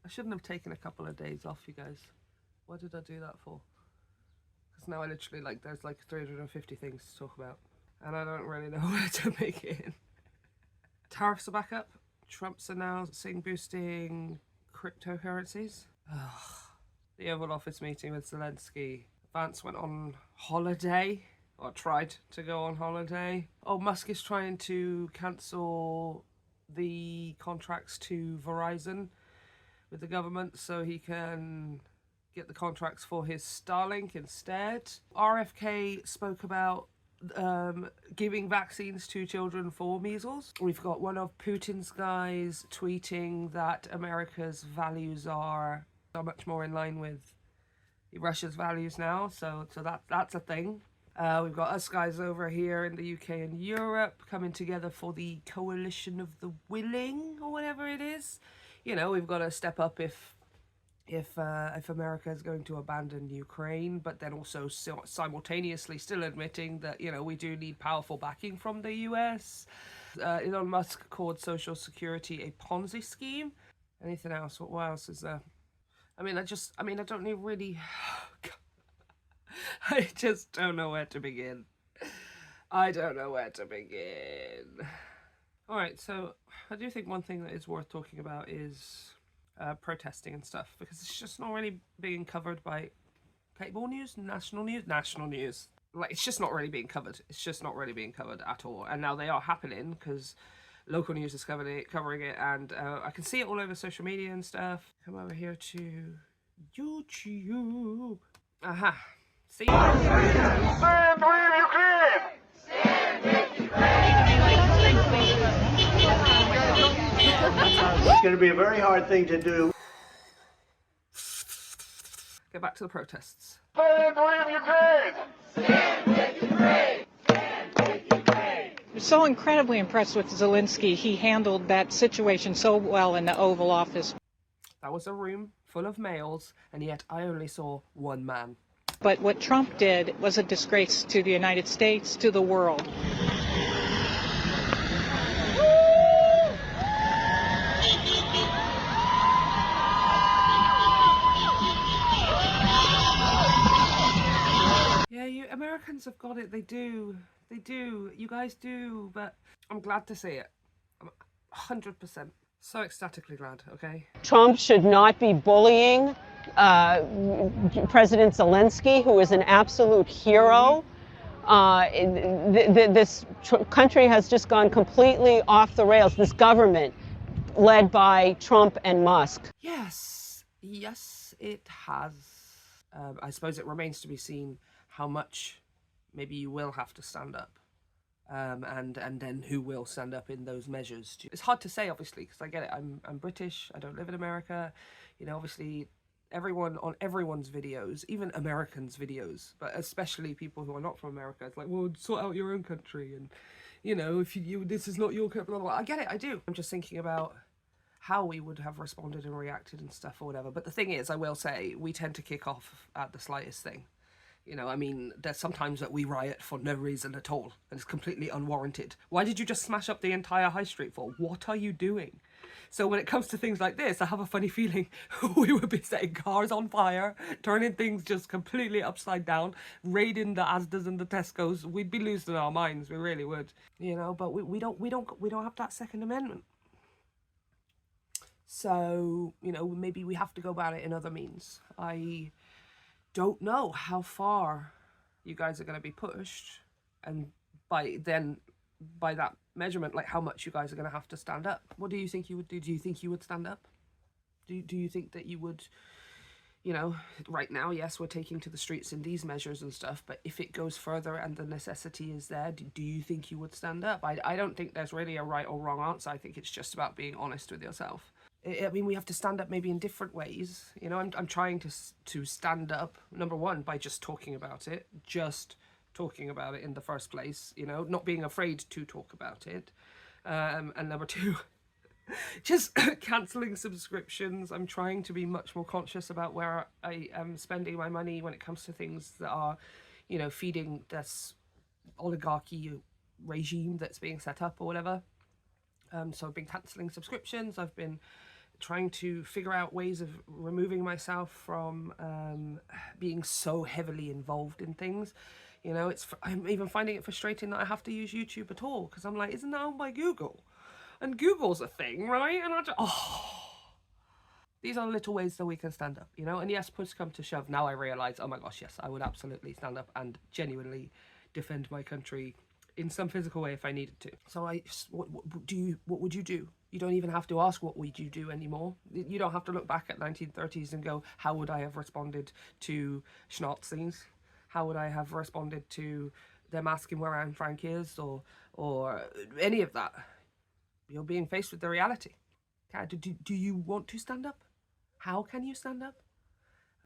shouldn't have taken a couple of days off, you guys. What did I do that for? Because now I literally, like, there's like 350 things to talk about. And I don't really know where to begin. Tariffs are back up. Trump's announcing boosting cryptocurrencies. The Oval Office meeting with Zelensky. Vance went on holiday, or tried to go on holiday. Oh, Musk is trying to cancel the contracts to Verizon with the government so he can get the contracts for his Starlink instead. RFK spoke about giving vaccines to children for measles. We've got one of Putin's guys tweeting that America's values are much more in line with Russia's values now, so that's a thing. We've got us guys over here in the UK and Europe coming together for the coalition of the willing, or whatever it is. You know, we've got to step up if America is going to abandon Ukraine, but then also simultaneously still admitting that, you know, we do need powerful backing from the US. Elon Musk called Social Security a Ponzi scheme. Anything else? What else is there? I don't even really... I just don't know where to begin. I don't know where to begin. Alright, so I do think one thing that is worth talking about is protesting and stuff, because it's just not really being covered by cable news, national news. Like, it's just not really being covered. It's just not really being covered at all. And now they are happening because local news is covering it, and I can see it all over social media and stuff. Come over here to YouTube. Aha. See? Stand with Ukraine! Stand with Ukraine! It's going to be a very hard thing to do. Get back to the protests. Stand with Ukraine! Stand with Ukraine! Stand with Ukraine! I'm so incredibly impressed with Zelensky. He handled that situation so well in the Oval Office. That was a room full of males, and yet I only saw one man. But what Trump did was a disgrace to the United States, to the world. Yeah, you Americans have got it. They do. They do. You guys do. But I'm glad to see it. I'm 100%. So ecstatically glad, okay? Trump should not be bullying President Zelensky, who is an absolute hero. This country has just gone completely off the rails. This government, led by Trump and Musk. Yes, it has. I suppose it remains to be seen how much maybe you will have to stand up. And then who will stand up in those measures. It's hard to say, obviously, because I get it. I'm British. I don't live in America. You know, obviously, everyone's videos, even Americans' videos, but especially people who are not from America, it's like, well, sort out your own country, and you know, if you this is not your country, blah, blah, blah. I get it. I do. I'm just thinking about how we would have responded and reacted and stuff or whatever. But the thing is, I will say, we tend to kick off at the slightest thing. You know, I mean, there's sometimes that we riot for no reason at all, and it's completely unwarranted. Why did you just smash up the entire high street for? What are you doing? So when it comes to things like this, I have a funny feeling we would be setting cars on fire, turning things just completely upside down, raiding the Asdas and the Tesco's. We'd be losing our minds, we really would. You know, but we don't have that Second Amendment. So, you know, maybe we have to go about it in other means. I don't know how far you guys are going to be pushed, and by that measurement, like how much you guys are going to have to stand up. What do you think you would do? Do you think you would stand up? Do you think that you would, you know, right now, yes, we're taking to the streets in these measures and stuff, but if it goes further and the necessity is there, do you think you would stand up? I don't think there's really a right or wrong answer. I think it's just about being honest with yourself. I mean, we have to stand up maybe in different ways. You know, I'm trying to stand up, number one, by just talking about it in the first place, you know, not being afraid to talk about it. And number two, just cancelling subscriptions. I'm trying to be much more conscious about where I am spending my money when it comes to things that are, you know, feeding this oligarchy regime that's being set up or whatever. So I've been cancelling subscriptions. I've been trying to figure out ways of removing myself from being so heavily involved in things. You know, I'm even finding it frustrating that I have to use YouTube at all, because I'm like, isn't that owned by Google? And Google's a thing, right? And I just, these are little ways that we can stand up, you know? And yes, push come to shove, now I realise, oh my gosh, yes, I would absolutely stand up and genuinely defend my country in some physical way if I needed to. So what would you do? You don't even have to ask what would you do anymore. You don't have to look back at 1930s and go, how would I have responded to Schnazis? How would I have responded to them asking where Anne Frank is, or any of that? You're being faced with the reality. Do you want to stand up? How can you stand up?